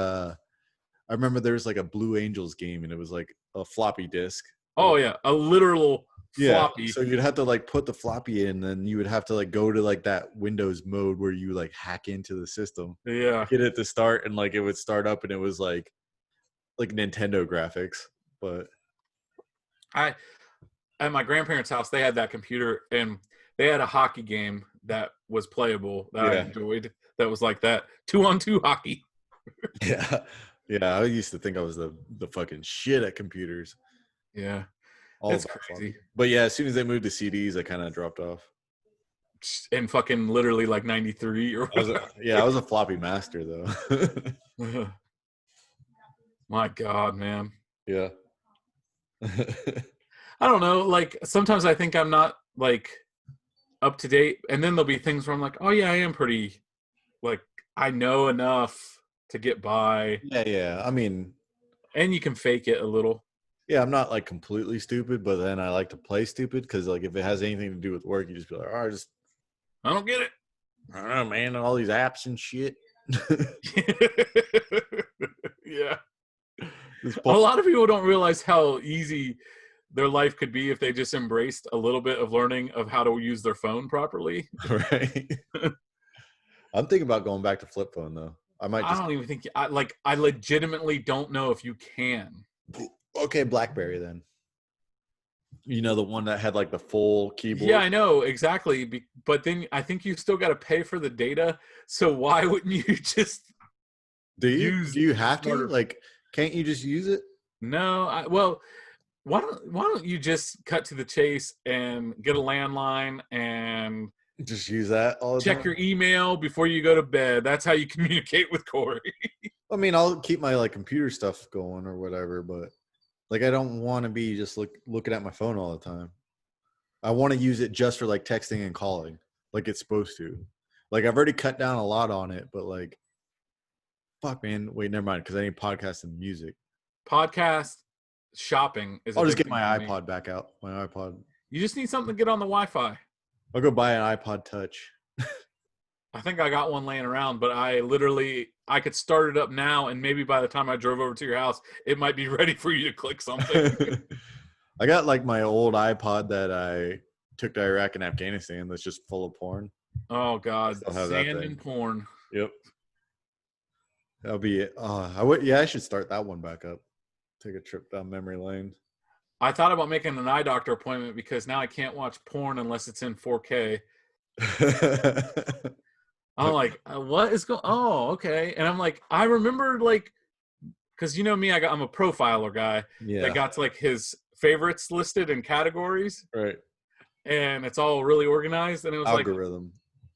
I remember there was like a Blue Angels game, and it was like a floppy disk. Oh yeah, a literal Yeah, floppy. so you'd have to like put the floppy in, and then you would have to like go to like that Windows mode where you like hack into the system, Yeah, get it to start, and like it would start up, and it was like Nintendo graphics. But I at my grandparents' house they had that computer, and they had a hockey game that was playable that I yeah, enjoyed. That was like that 2-on-2 hockey. yeah, yeah. I used to think I was the fucking shit at computers. Yeah, All it's about crazy. floppy. But yeah, as soon as they moved to CDs, I kind of dropped off. And fucking literally like 93 or whatever. I was a floppy master though. My God, man. Yeah. I don't know. Like sometimes I think I'm not like up to date, and then there'll be things where I'm like, oh yeah, I am pretty. Like I know enough to get by, Yeah. I mean, and you can fake it a little. yeah, I'm not like completely stupid, but then I like to play stupid because like if it has anything to do with work, you just be like, all right, I don't get it. I don't know, man, all these apps and shit. Yeah. A lot of people don't realize how easy their life could be if they just embraced a little bit of learning of how to use their phone properly. Right. I'm thinking about going back to flip phone though. I might I just don't even think I legitimately don't know if you can. okay, BlackBerry then. You know, the one that had like the full keyboard. Yeah, I know exactly, but then I think you still got to pay for the data. So why wouldn't you just Do you? use Do you have to? smarter? Like, can't you just use it? No, well, why don't you just cut to the chase and get a landline and Just use that all the check time? your email before you go to bed? That's how you communicate with Corey. I mean, I'll keep my like computer stuff going or whatever, but like I don't want to be just looking at my phone all the time. I want to use it just for like texting and calling, like it's supposed to. Like I've already cut down a lot on it, but like, fuck, man. Wait, never mind, because I need podcasts and music. Podcast shopping is a I'll just big get thing my for me. iPod back out. My iPod. You just need something to get on the Wi-Fi. I'll go buy an iPod Touch. I think I got one laying around, but I could start it up now, and maybe by the time I drove over to your house, it might be ready for you to click something. I got like my old iPod that I took to Iraq and Afghanistan that's just full of porn. Oh God, Still have that sand thing. and porn. Yep. That'll be it. I should start that one back up. Take a trip down memory lane. I thought about making an eye doctor appointment because now I can't watch porn unless it's in 4K. I'm like, what is going? Oh, okay. And I'm like, I remember like, because you know me, I'm a profiler guy Yeah. that got like his favorites listed in categories, Right. and it's all really organized. And it was Algorithm. like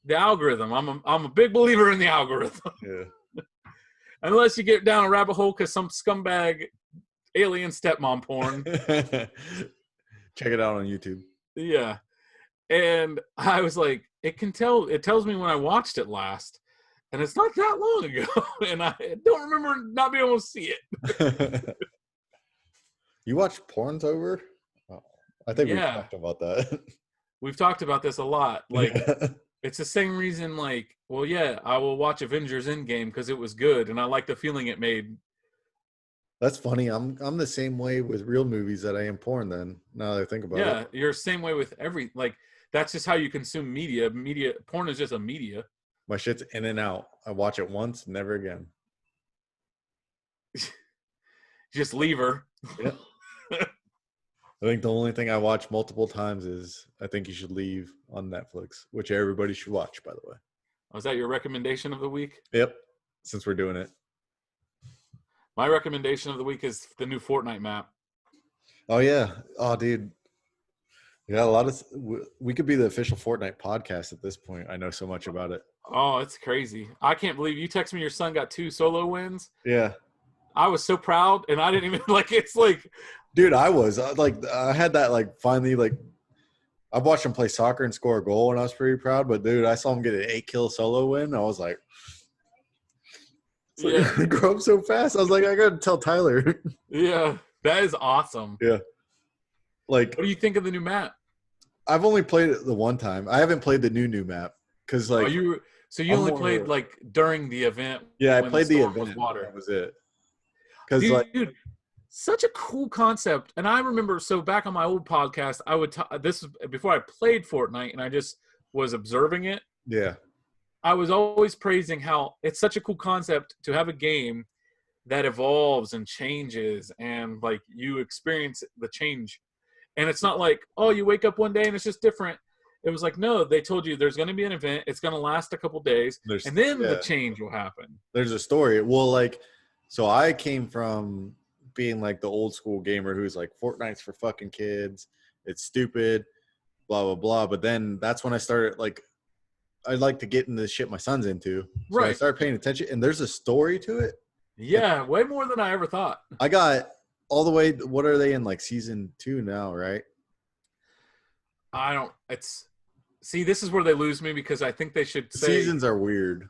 the algorithm. I'm a big believer in the algorithm. Yeah. Unless you get down a rabbit hole because some scumbag alien stepmom porn. Check it out on YouTube. Yeah. And I was like, it tells me when I watched it last. And it's not that long ago. And I don't remember not being able to see it. You watch porns over? Oh, I think we've Yeah. talked about that. We've talked about this a lot. Like, it's the same reason, like, well, yeah, I will watch Avengers Endgame because it was good. And I like the feeling it made. That's funny. I'm the same way with real movies that I am porn then, now that I think about it. Yeah, you're the same way with that's just how you consume media. Porn is just a media. My shit's in and out. I watch it once, never again. Just leave her. Yeah. I think the only thing I watch multiple times is I Think You Should Leave on Netflix, which everybody should watch, by the way. Was that your recommendation of the week? Yep. Since we're doing it. My recommendation of the week is the new Fortnite map. Oh, yeah. Oh, dude. We got a lot of. We could be the official Fortnite podcast at this point. I know so much about it. Oh, it's crazy. I can't believe you texted me your son got 2 solo wins. Yeah. I was so proud, and I didn't even it's like. Dude, I had that finally I've watched him play soccer and score a goal, and I was pretty proud. But dude, I saw him get an 8-kill solo win. I was like, Yeah. grow up so fast. I was like, I gotta tell Tyler. Yeah, that is awesome. Yeah. Like, what do you think of the new map? I've only played it the one time. I haven't played the new map because you only played during the event. Yeah, I when played the storm event. was water. That was it. Because like, dude, such a cool concept. And I remember, so back on my old podcast, I would this is before I played Fortnite, and I just was observing it. yeah, I was always praising how it's such a cool concept to have a game that evolves and changes, and like you experience the change. And it's not like, oh, you wake up one day and it's just different. It was like, no, they told you there's going to be an event. It's going to last a couple days, and then the change will happen. There's a story. Well, like, so I came from being like the old school gamer who's like, Fortnite's for fucking kids. It's stupid, blah, blah, blah. But then that's when I started, like, I'd like to get into the shit my son's into. So I started paying attention, and there's a story to it. Yeah, way more than I ever thought. I got all the way, what are they in, like season 2 now, right? See, this is where they lose me, because I think they should say seasons are weird.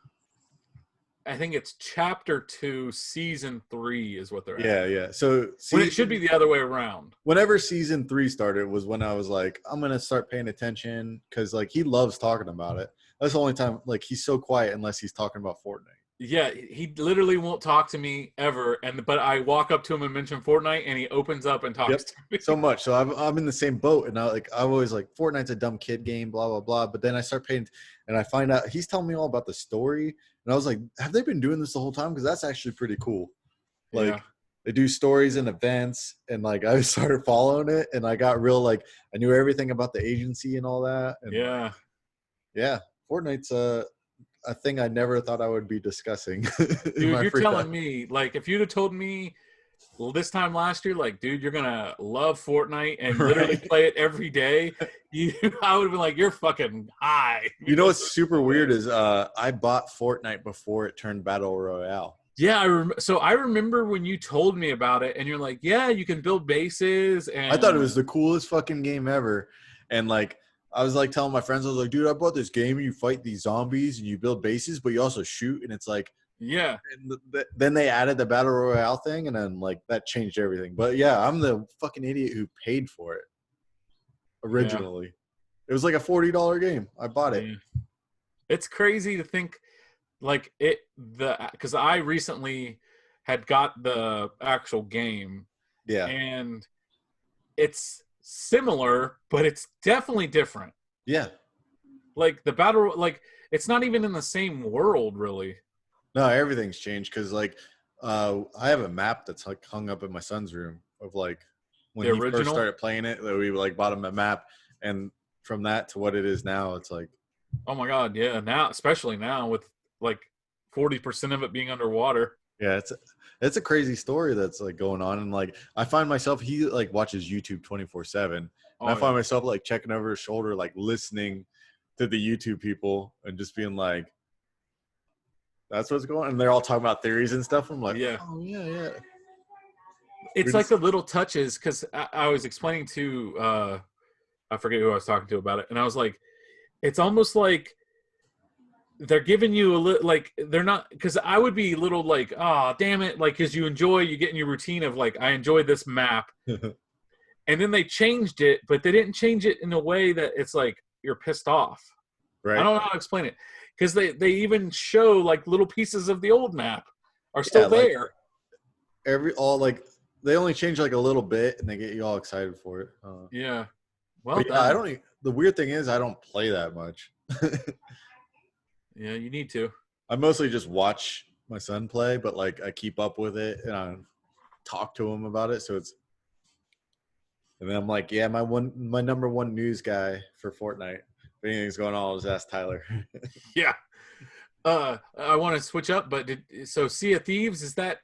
I think it's chapter 2, season 3 is what they're at. Yeah. So when it should be the other way around. Whenever season 3 started was when I was like, I'm going to start paying attention, because like he loves talking about it. That's the only time, like, he's so quiet unless he's talking about Fortnite. Yeah, he literally won't talk to me ever, but I walk up to him and mention Fortnite, and he opens up and talks to me so much. So I'm in the same boat, and I always like, Fortnite's a dumb kid game, blah blah blah. But then I start paying, and I find out he's telling me all about the story, and I was like, have they been doing this the whole time? Because that's actually pretty cool. Like they do stories and events, and like I started following it, and I got real, like, I knew everything about the agency and all that. And yeah, Fortnite's a thing I never thought I would be discussing. Dude, you're telling me, like, if you'd have told me this time last year, like, dude, you're gonna love Fortnite and literally play it every day, I would have been like, you're fucking high. You know what's super weird is I bought Fortnite before it turned Battle Royale. Yeah, so I remember when you told me about it, and you're like, yeah, you can build bases. And I thought it was the coolest fucking game ever. And like, I was like telling my friends, I was like, dude, I bought this game and you fight these zombies and you build bases, but you also shoot. And it's like, yeah. And then they added the Battle Royale thing, and then like that changed everything. But yeah, I'm the fucking idiot who paid for it originally. Yeah. It was like a $40 game. I bought it. It's crazy to think, like, because I recently had got the actual game. Yeah. And it's similar, but it's definitely different. Yeah. Like the battle, like it's not even in the same world, really. No, everything's changed, because like I have a map that's like hung up in my son's room of like when he first started playing it, that we like bought him a map, and from that to what it is now, it's like, oh my god, yeah. Now, especially now with like 40% of it being underwater. Yeah, it's a crazy story that's like going on, and like I find myself, he like watches YouTube 24/7, and I find myself like checking over his shoulder, like listening to the YouTube people and just being like, that's what's going on. And they're all talking about theories and stuff. I'm like, oh yeah. It's like the little touches, because I was explaining to I forget who I was talking to about it, and I was like, it's almost like they're giving you a little, like, they're not, because I would be a little like, oh, damn it, like, because you get in your routine of like, I enjoy this map. And then they changed it, but they didn't change it in a way that it's like you're pissed off. Right. I don't know how to explain it, because they even show like little pieces of the old map are still there. Like they only change like a little bit, and they get you all excited for it. Yeah. Well, the weird thing is I don't play that much. Yeah, you need to. I mostly just watch my son play, but like I keep up with it and I talk to him about it. So and then I'm like, yeah, my number one news guy for Fortnite. If anything's going on, I'll just ask Tyler. Yeah. I want to switch up, but so Sea of Thieves, is that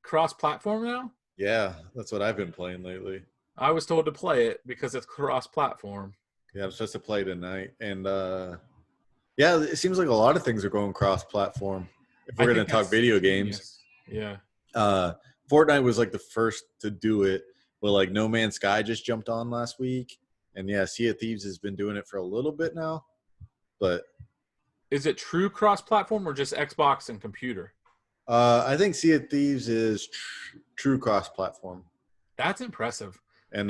cross-platform now? Yeah, that's what I've been playing lately. I was told to play it because it's cross-platform. Yeah, I'm supposed to play tonight, and yeah, it seems like a lot of things are going cross-platform. If we're going to talk video games, yeah. Fortnite was like the first to do it, but like No Man's Sky just jumped on last week, and yeah, Sea of Thieves has been doing it for a little bit now. But is it true cross-platform or just Xbox and computer? I think Sea of Thieves is true cross-platform. That's impressive. And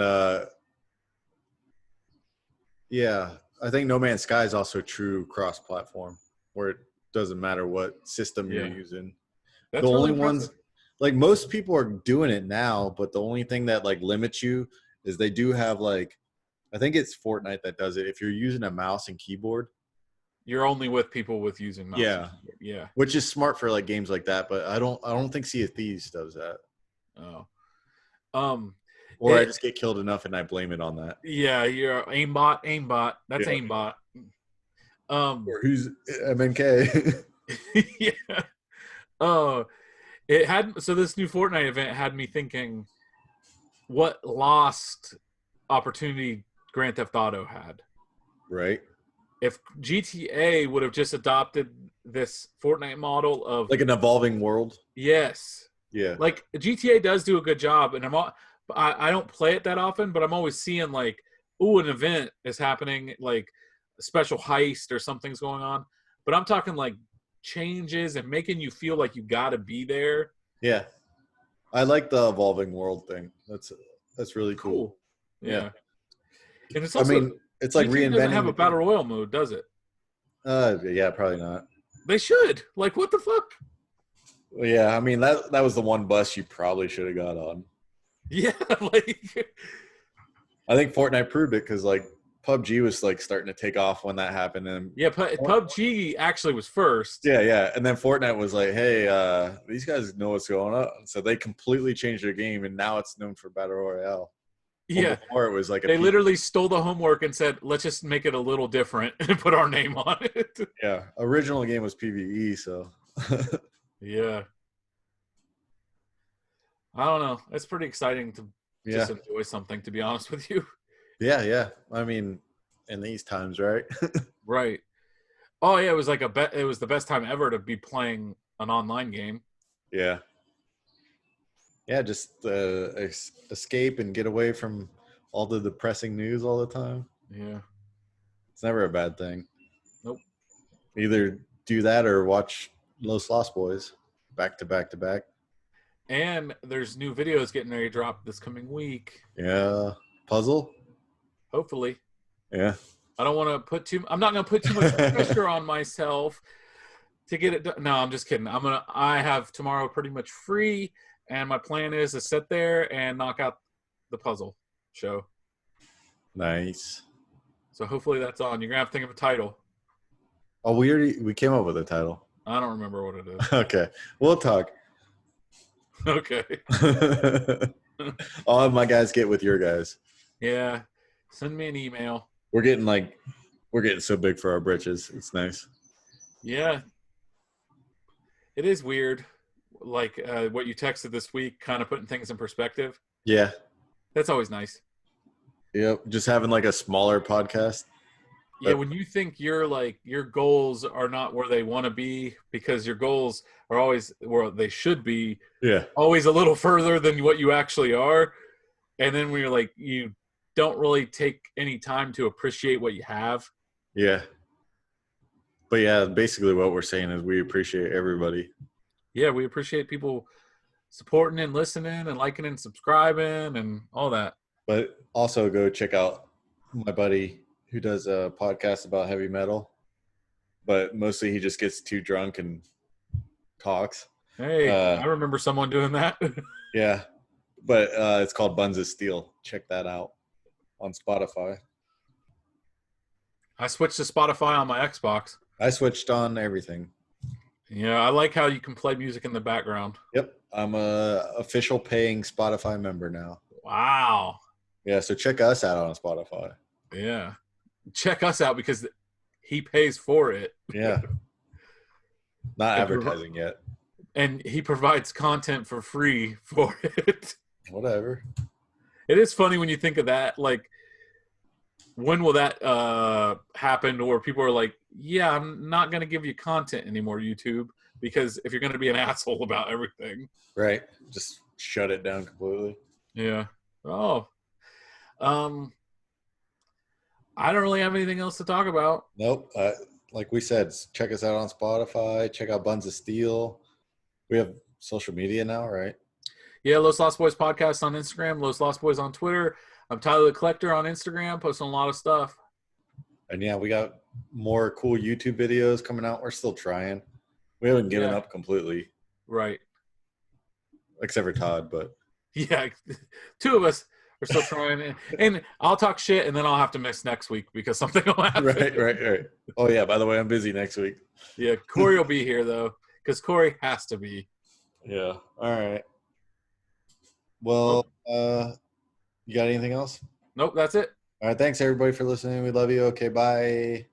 yeah, I think No Man's Sky is also true cross-platform, where it doesn't matter what system you're using. That's the like most people are doing it now, but the only thing that like limits you is they do have like, I think it's Fortnite that does it. If you're using a mouse and keyboard, You're only with people with using mouse. yeah, And keyboard. Yeah. which is smart for like games like that. But I don't think Sea of Thieves does that. Oh. Um. Or I just get killed enough and I blame it on that. Yeah. You're aimbot. That's Yeah. aimbot. Or who's MNK? Yeah. Oh, it had so this new Fortnite event had me thinking, what lost opportunity Grand Theft Auto had. Right. If GTA would have just adopted this Fortnite model of Like an evolving world. yes, Yeah. like GTA does do a good job, and I don't play it that often, but I'm always seeing like, ooh, an event is happening, like a special heist or something's going on. But I'm talking like changes and making you feel like you got to be there. Yeah. I like the evolving world thing. That's really cool. Yeah. And it's I also, mean, it's like GTA doesn't have reinventing a battle royale mode, does it? yeah, probably not. They should. Like, what the fuck? Well, yeah, I mean that was the one bus you probably should have got on. Yeah, like I think Fortnite proved it because like PUBG was like starting to take off when that happened, and yeah, PUBG actually was first. yeah, and then Fortnite was like, hey, these guys know what's going on, so they completely changed their game, and now it's known for battle royale. Yeah, before it was like they literally stole the homework and said, let's just make it a little different and put our name on it. Yeah, original game was PvE, so yeah. I don't know. It's pretty exciting to just enjoy something, to be honest with you. Yeah. I mean, in these times, right? Right. Oh yeah, it was like it was the best time ever to be playing an online game. Yeah. Yeah, just escape and get away from all the depressing news all the time. Yeah. It's never a bad thing. Nope. Either do that or watch Los Lost Boys back to back to back. And there's new videos getting ready to drop this coming week. Yeah. Puzzle? Hopefully. Yeah. I don't want to I'm not going to put too much pressure on myself to get it done. No, I'm just kidding. I have tomorrow pretty much free, and my plan is to sit there and knock out the puzzle show. Nice. So hopefully that's on. You're going to have to think of a title. Oh, we came up with a title. I don't remember what it is. Okay. We'll talk. Okay. I'll have my guys get with your guys. Yeah. Send me an email. We're getting so big for our britches. It's nice. Yeah. It is weird. Like what you texted this week, kind of putting things in perspective. Yeah. That's always nice. Yep. Just having like a smaller podcast. Yeah, when you think your goals are not where they want to be because your goals are always where they should be. Yeah. Always a little further than what you actually are. And then when you're like, you don't really take any time to appreciate what you have. Yeah. But yeah, basically what we're saying is we appreciate everybody. Yeah, we appreciate people supporting and listening and liking and subscribing and all that. But also go check out my buddy who does a podcast about heavy metal. But mostly he just gets too drunk and talks. Hey, I remember someone doing that. Yeah. But it's called Buns of Steel. Check that out on Spotify. I switched to Spotify on my Xbox. I switched on everything. Yeah, I like how you can play music in the background. Yep. I'm a official paying Spotify member now. Wow. Yeah, so check us out on Spotify. Yeah. Check us out because he pays for it. Yeah. Not advertising yet. And he provides content for free for it. Whatever. It is funny when you think of that. Like, when will that happen where people are like, yeah, I'm not going to give you content anymore, YouTube, because if you're going to be an asshole about everything. Right. Just shut it down completely. Yeah. Oh. I don't really have anything else to talk about. Nope. Like we said, check us out on Spotify. Check out Buns of Steel. We have social media now, right? Yeah, Los Lost Boys podcast on Instagram, Los Lost Boys on Twitter. I'm Tyler the Collector on Instagram, posting a lot of stuff. And yeah, we got more cool YouTube videos coming out. We're still trying. We haven't given up completely. Right. except for Todd, but Yeah, two of us are still trying, and I'll talk shit, and then I'll have to miss next week because something will happen. right. Oh yeah, by the way, I'm busy next week. Yeah, Corey will be here though, because Corey has to be. Yeah. All right. Well, you got anything else? Nope, that's it. All right. Thanks everybody for listening. We love you. Okay. Bye.